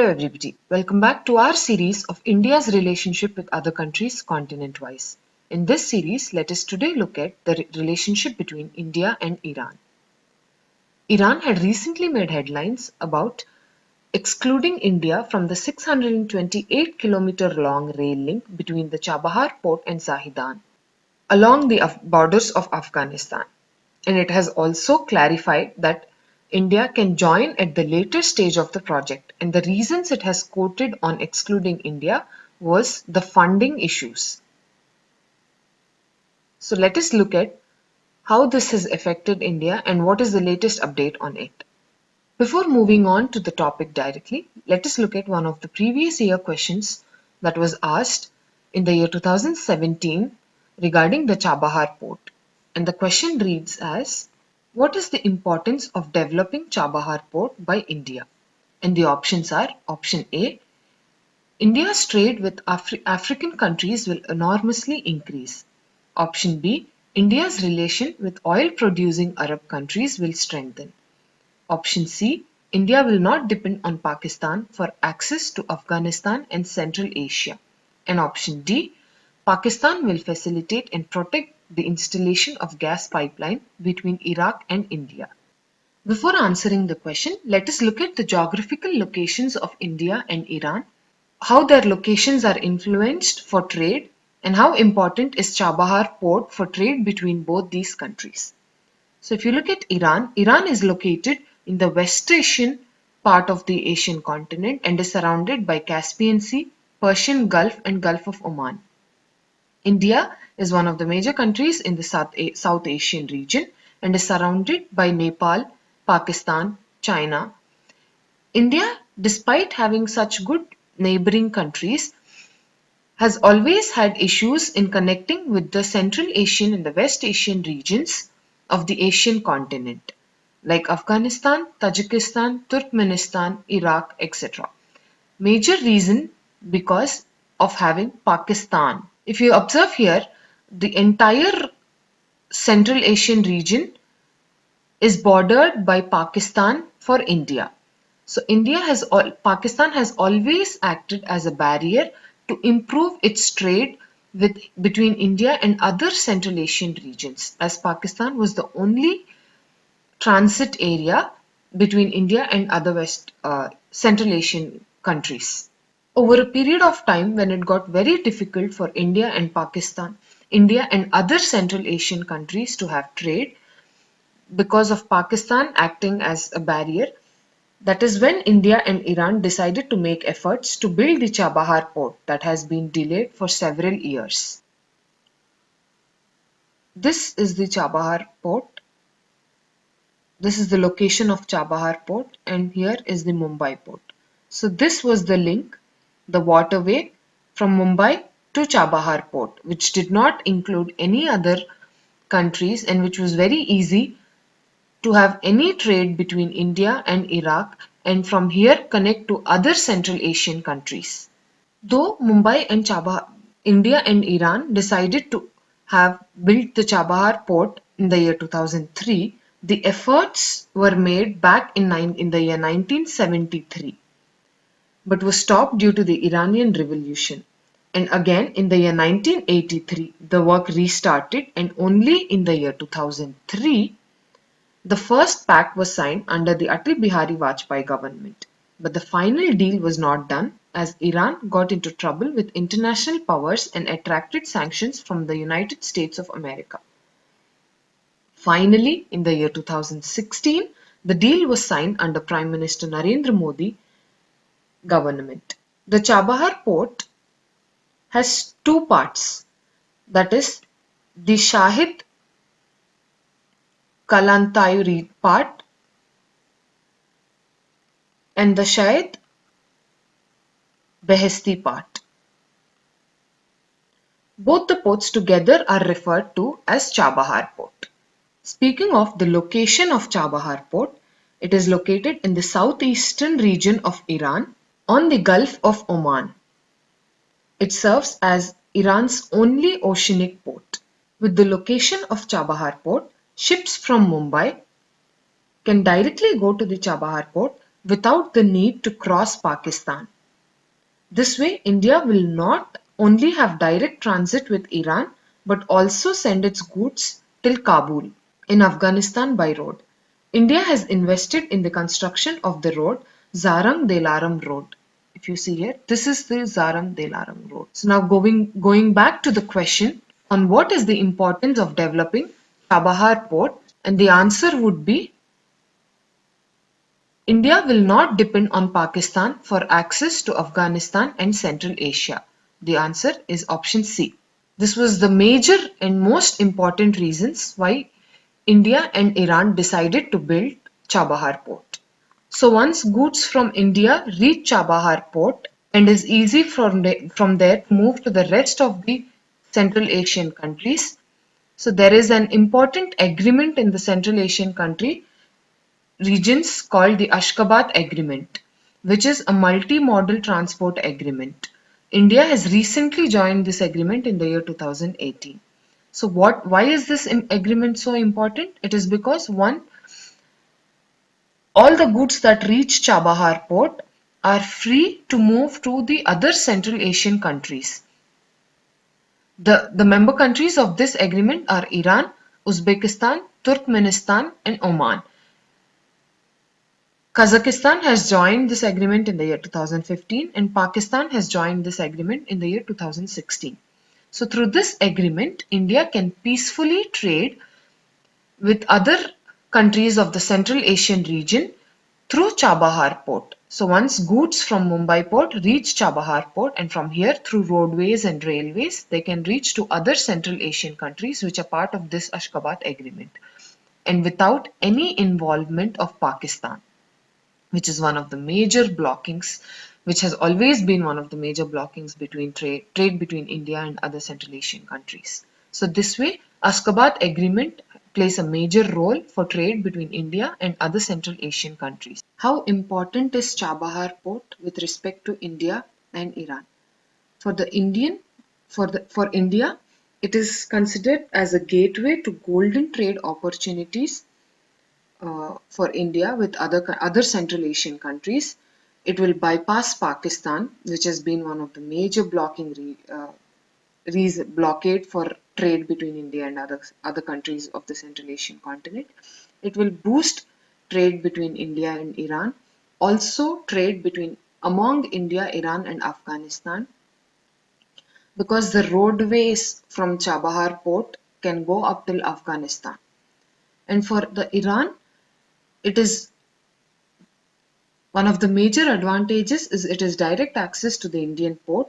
Hello everybody, welcome back to our series of India's relationship with other countries continent-wise. In this series, let us today look at the relationship between India and Iran. Iran had recently made headlines about excluding India from the 628-kilometer long rail link between the Chabahar port and Zahedan along the borders of Afghanistan. And it has also clarified that India can join at the later stage of the project, and the reasons it has quoted on excluding India was the funding issues. So let us look at how this has affected India and what is the latest update on it. Before moving on to the topic directly, let us look at one of the previous year questions that was asked in the year 2017 regarding the Chabahar port. And the question reads as, what is the importance of developing Chabahar port by India? And the options are option A, India's trade with African countries will enormously increase. Option B, India's relation with oil producing Arab countries will strengthen. Option C, India will not depend on Pakistan for access to Afghanistan and Central Asia. And option D, Pakistan will facilitate and protect the installation of gas pipeline between Iraq and India. Before answering the question, let us look at the geographical locations of India and Iran, how their locations are influenced for trade, and how important is Chabahar port for trade between both these countries. So if you look at Iran, Iran is located in the West Asian part of the Asian continent and is surrounded by Caspian Sea, Persian Gulf and Gulf of Oman. India is one of the major countries in the South Asian region and is surrounded by Nepal, Pakistan, China. India, despite having such good neighboring countries, has always had issues in connecting with the Central Asian and the West Asian regions of the Asian continent, like Afghanistan, Tajikistan, Turkmenistan, Iraq, etc. Major reason because of having Pakistan. If you observe here, the entire Central Asian region is bordered by Pakistan for India. So Pakistan has always acted as a barrier to improve its trade between India and other Central Asian regions, as Pakistan was the only transit area between India and other Central Asian countries. Over a period of time when it got very difficult for India and other Central Asian countries to have trade because of Pakistan acting as a barrier, that is when India and Iran decided to make efforts to build the Chabahar port that has been delayed for several years. This is the Chabahar port. This is the location of Chabahar port, and here is the Mumbai port. So this was the link, the waterway from Mumbai to Chabahar port, which did not include any other countries and which was very easy to have any trade between India and Iraq, and from here connect to other Central Asian countries. Though India and Iran decided to have built the Chabahar port in the year 2003, the efforts were made back in the year 1973, but was stopped due to the Iranian Revolution. And again in the year 1983, the work restarted, and only in the year 2003, the first pact was signed under the Atal Bihari Vajpayee government. But the final deal was not done as Iran got into trouble with international powers and attracted sanctions from the United States of America. Finally, in the year 2016, the deal was signed under Prime Minister Narendra Modi government. The Chabahar port has two parts, that is the Shahid Kalantayuri part and the Shahid Behesti part. Both the ports together are referred to as Chabahar port. Speaking of the location of Chabahar port, it is located in the southeastern region of Iran on the Gulf of Oman. It serves as Iran's only oceanic port. With the location of Chabahar port, ships from Mumbai can directly go to the Chabahar port without the need to cross Pakistan. This way, India will not only have direct transit with Iran but also send its goods till Kabul in Afghanistan by road. India has invested in the construction of the road Zarang-Delaram Road. If you see here, this is the Zarang-Delaram Road. So now going back to the question on what is the importance of developing Chabahar port, and the answer would be India will not depend on Pakistan for access to Afghanistan and Central Asia. The answer is option C. This was the major and most important reasons why India and Iran decided to build Chabahar port. So once goods from India reach Chabahar port and is easy from there to move to the rest of the Central Asian countries. So there is an important agreement in the Central Asian country regions called the Ashgabat Agreement, which is a multi-modal transport agreement. India has recently joined this agreement in the year 2018. So why is this agreement so important? It is because one, all the goods that reach Chabahar port are free to move to the other Central Asian countries. The member countries of this agreement are Iran, Uzbekistan, Turkmenistan, and Oman. Kazakhstan has joined this agreement in the year 2015 and Pakistan has joined this agreement in the year 2016. So through this agreement, India can peacefully trade with other countries of the Central Asian region through Chabahar port. So once goods from Mumbai port reach Chabahar port and from here through roadways and railways, they can reach to other Central Asian countries which are part of this Ashgabat agreement and without any involvement of Pakistan, which is one of the major blockings, which has always been one of the major blockings between trade between India and other Central Asian countries. So this way, Ashgabat Agreement plays a major role for trade between India and other Central Asian countries. How important is Chabahar port with respect to India and Iran? For the Indian, for India, it is considered as a gateway to golden trade opportunities for India with other Central Asian countries. It will bypass Pakistan, which has been one of the major blockade for trade between India and other countries of the Central Asian continent. It will boost trade between India and Iran, also trade between among India, Iran, and Afghanistan, because the roadways from Chabahar port can go up till Afghanistan. And for the Iran, it is one of the major advantages is it is direct access to the Indian port,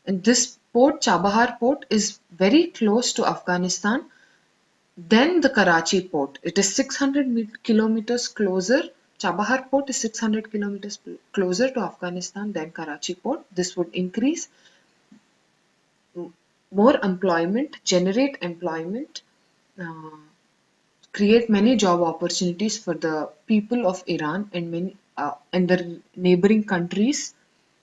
and this port, Chabahar port, is very close to Afghanistan than the Karachi port. It is 600 kilometers closer. Chabahar port is 600 kilometers closer to Afghanistan than Karachi port. This would increase more employment, generate employment, uh, create many job opportunities for the people of Iran and many and the neighboring countries,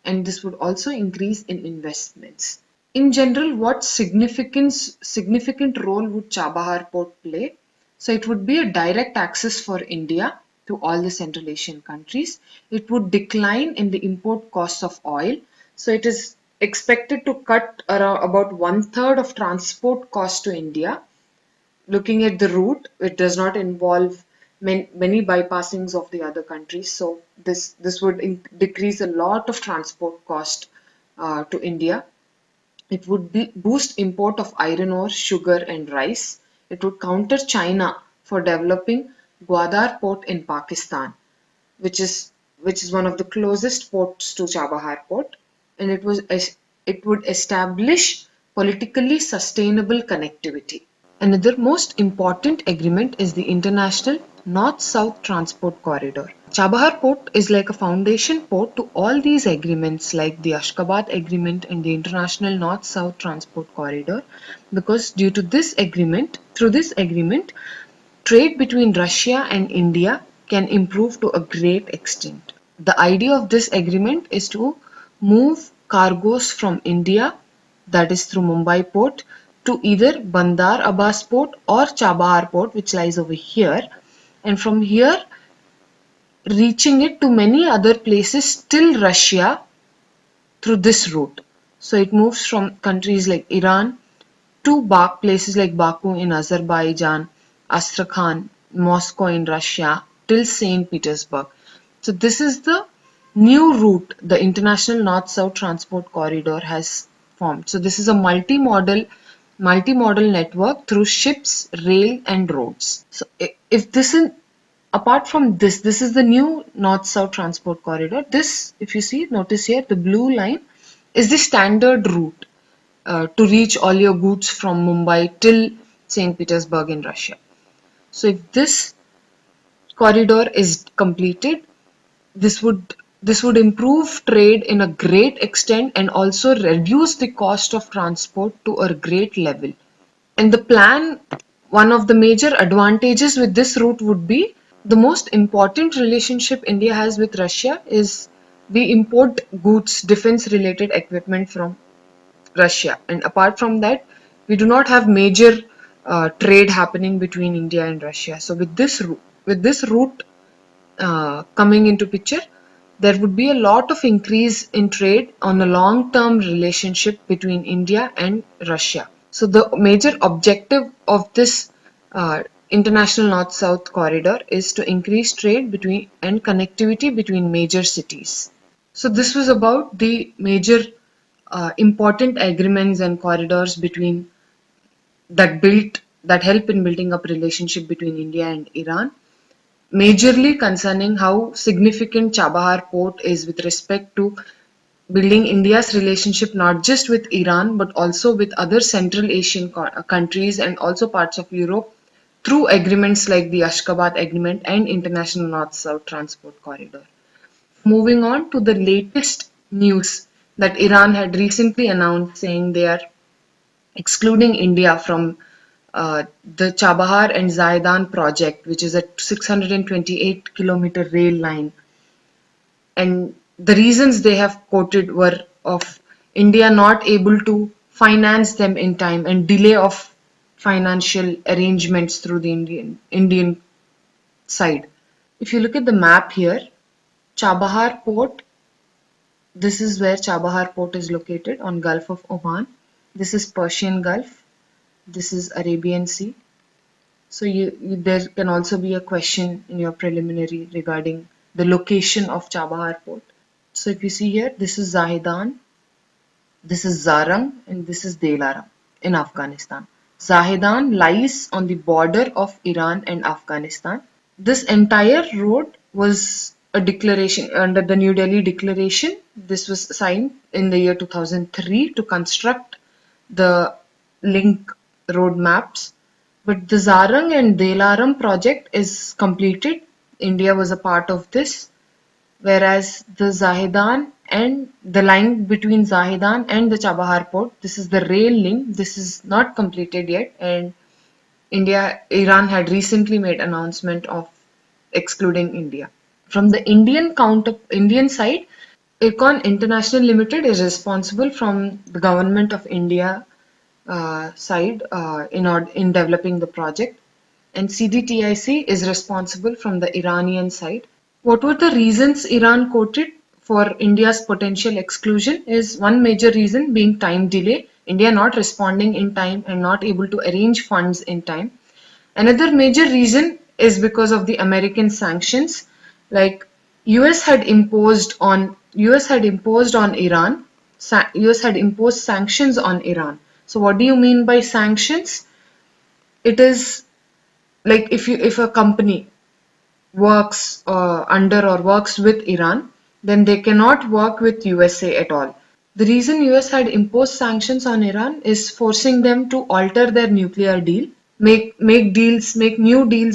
and this would also increase in investments. In general, what significant role would Chabahar port play? So it would be a direct access for India to all the Central Asian countries. It would decline in the import costs of oil. So it is expected to cut around about one third of transport cost to India. Looking at the route, it does not involve many bypassings of the other countries. So this would decrease a lot of transport cost to India. It would boost import of iron ore, sugar, and rice. It would counter China for developing Gwadar port in Pakistan, which is one of the closest ports to Chabahar port, and it would establish politically sustainable connectivity. Another most important agreement is the International North-South Transport Corridor. Chabahar Port is like a foundation port to all these agreements like the Ashgabat Agreement and the International North-South Transport Corridor, because through this agreement, trade between Russia and India can improve to a great extent. The idea of this agreement is to move cargoes from India, that is through Mumbai port, to either Bandar Abbas port or Chabahar port, which lies over here, and from here reaching it to many other places till Russia through this route. So it moves from countries like Iran to places like Baku in Azerbaijan, Astrakhan, Moscow in Russia, till St. Petersburg. So this is the new route the International North-South Transport Corridor has formed. So this is a multi-modal network through ships, rail, and roads. So if this is apart from this is the new North-South Transport Corridor. This, if you see, notice here the blue line is the standard route to reach all your goods from Mumbai till St. Petersburg in Russia. So if this corridor is completed, this would this would improve trade in a great extent and also reduce the cost of transport to a great level. And the plan, one of the major advantages with this route would be the most important relationship India has with Russia is we import goods, defense related equipment from Russia. And apart from that, we do not have major trade happening between India and Russia. So with this route coming into picture, there would be a lot of increase in trade on a long-term relationship between India and Russia. So the major objective of this international north-south corridor is to increase trade between and connectivity between major cities. So this was about the major important agreements and corridors between that help in building up relationship between India and Iran, majorly concerning how significant Chabahar port is with respect to building India's relationship not just with Iran but also with other Central Asian countries and also parts of Europe through agreements like the Ashgabat Agreement and International North-South Transport Corridor. Moving on to the latest news that Iran had recently announced saying they are excluding India from the Chabahar and Zaidan project, which is a 628-kilometer rail line. And the reasons they have quoted were of India not able to finance them in time and delay of financial arrangements through the Indian side. If you look at the map here, Chabahar port, this is where Chabahar port is located on Gulf of Oman. This is Persian Gulf. This is Arabian Sea. So there can also be a question in your preliminary regarding the location of Chabahar port. So if you see here, this is Zahedan, this is Zarang, and this is Delaram in Afghanistan. Zahedan lies on the border of Iran and Afghanistan. This entire road was a declaration under the New Delhi Declaration. This was signed in the year 2003 to construct the link road maps. But the Zarang and Delaram project is completed. India was a part of this, whereas the Zahedan and the line between Zahedan and the Chabahar port, this is the rail link. This is not completed yet, and Iran had recently made announcement of excluding India. From the Indian side, Econ International Limited is responsible from the government of India side in developing the project, and CDTIC is responsible from the Iranian side. What were the reasons Iran quoted for India's potential exclusion? Is one major reason being time delay, India not responding in time and not able to arrange funds in time. Another major reason is because of the American sanctions, like US had imposed on Iran, US had imposed sanctions on Iran. So what do you mean by sanctions? It is like if a company works under or works with Iran, then they cannot work with USA at all. The reason US had imposed sanctions on Iran is forcing them to alter their nuclear deal, make new deals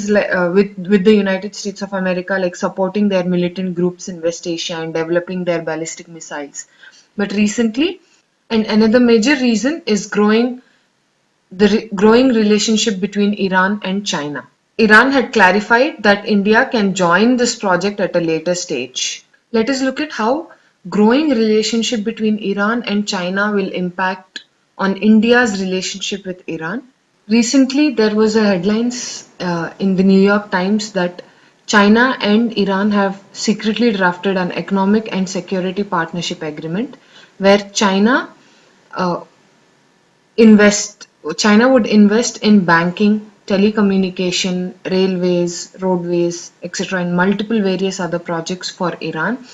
with the United States of America, like supporting their militant groups in West Asia and developing their ballistic missiles. But recently, and another major reason is growing relationship between Iran and China. Iran had clarified that India can join this project at a later stage. Let us look at how growing relationship between Iran and China will impact on India's relationship with Iran. Recently, there was a headlines in the New York Times that China and Iran have secretly drafted an economic and security partnership agreement where uh, invest China would invest in banking, telecommunication, railways, roadways, etc., and multiple various other projects for Iran.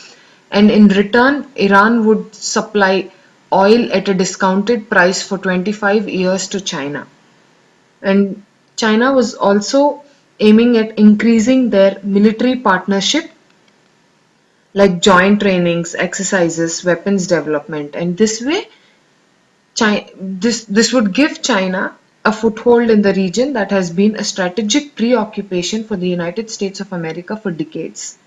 And in return, Iran would supply oil at a discounted price for 25 years to China. And China was also aiming at increasing their military partnership like joint trainings, exercises, weapons development. And this way, this would give China a foothold in the region that has been a strategic preoccupation for the United States of America for decades.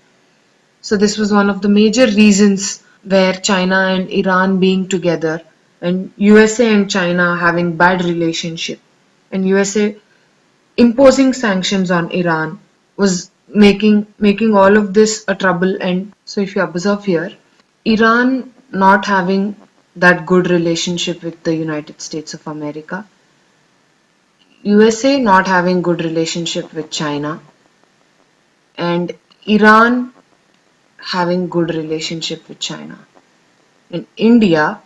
So this was one of the major reasons where China and Iran being together and USA and China having bad relationship and USA imposing sanctions on Iran was making all of this a trouble. And so if you observe here, Iran not having that good relationship with the United States of America, USA not having good relationship with China, and Iran having good relationship with China, and India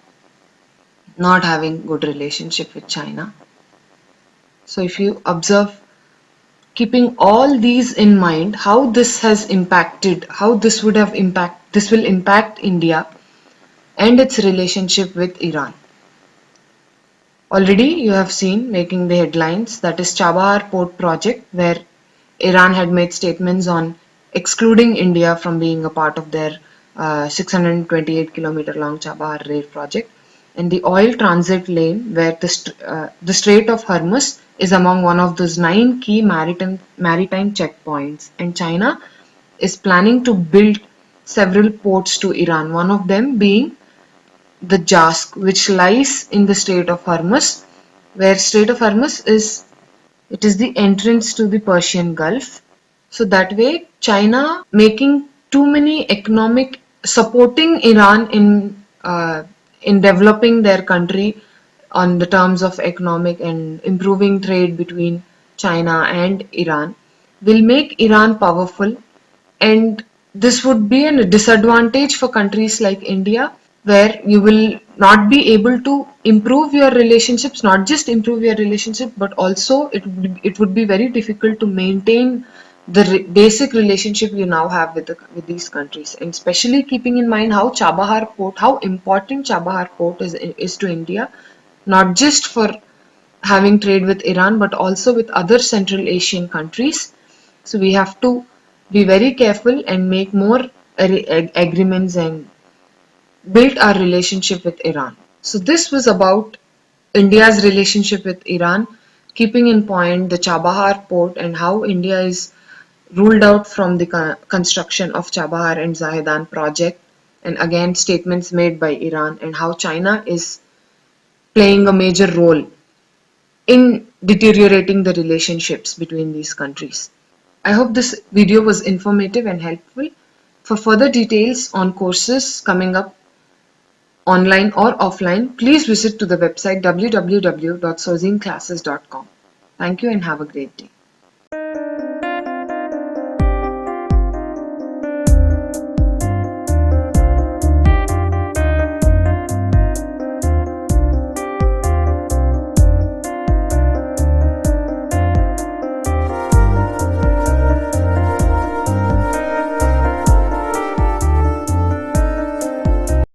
not having good relationship with China. So if you observe, keeping all these in mind, how this has impacted, how this would have this will impact India and its relationship with Iran. Already you have seen making the headlines, that is Chabahar port project, where Iran had made statements on excluding India from being a part of their 628-kilometer long Chabahar rail project, and the oil transit lane where the Strait of Hormuz is among one of those 9 key maritime checkpoints, and China is planning to build several ports to Iran, one of them being the Jask, which lies in the Strait of Hormuz, where Strait of Hormuz is, it is the entrance to the Persian Gulf. So that way, China making too many economic, supporting Iran in developing their country on the terms of economic and improving trade between China and Iran will make Iran powerful, and this would be a disadvantage for countries like India, where you will not be able to improve your relationships, not just improve your relationship, but also it would be very difficult to maintain the basic relationship you now have with these countries, and especially keeping in mind how Chabahar port, how important Chabahar port is to India, not just for having trade with Iran, but also with other Central Asian countries. So we have to be very careful and make more agreements and build our relationship with Iran. So this was about India's relationship with Iran, keeping in point the Chabahar port and how India is ruled out from the construction of Chabahar and Zahedan project, and again statements made by Iran and how China is playing a major role in deteriorating the relationships between these countries. I hope this video was informative and helpful. For further details on courses coming up online or offline, please visit to the website www.sourcingclasses.com. Thank you and have a great day.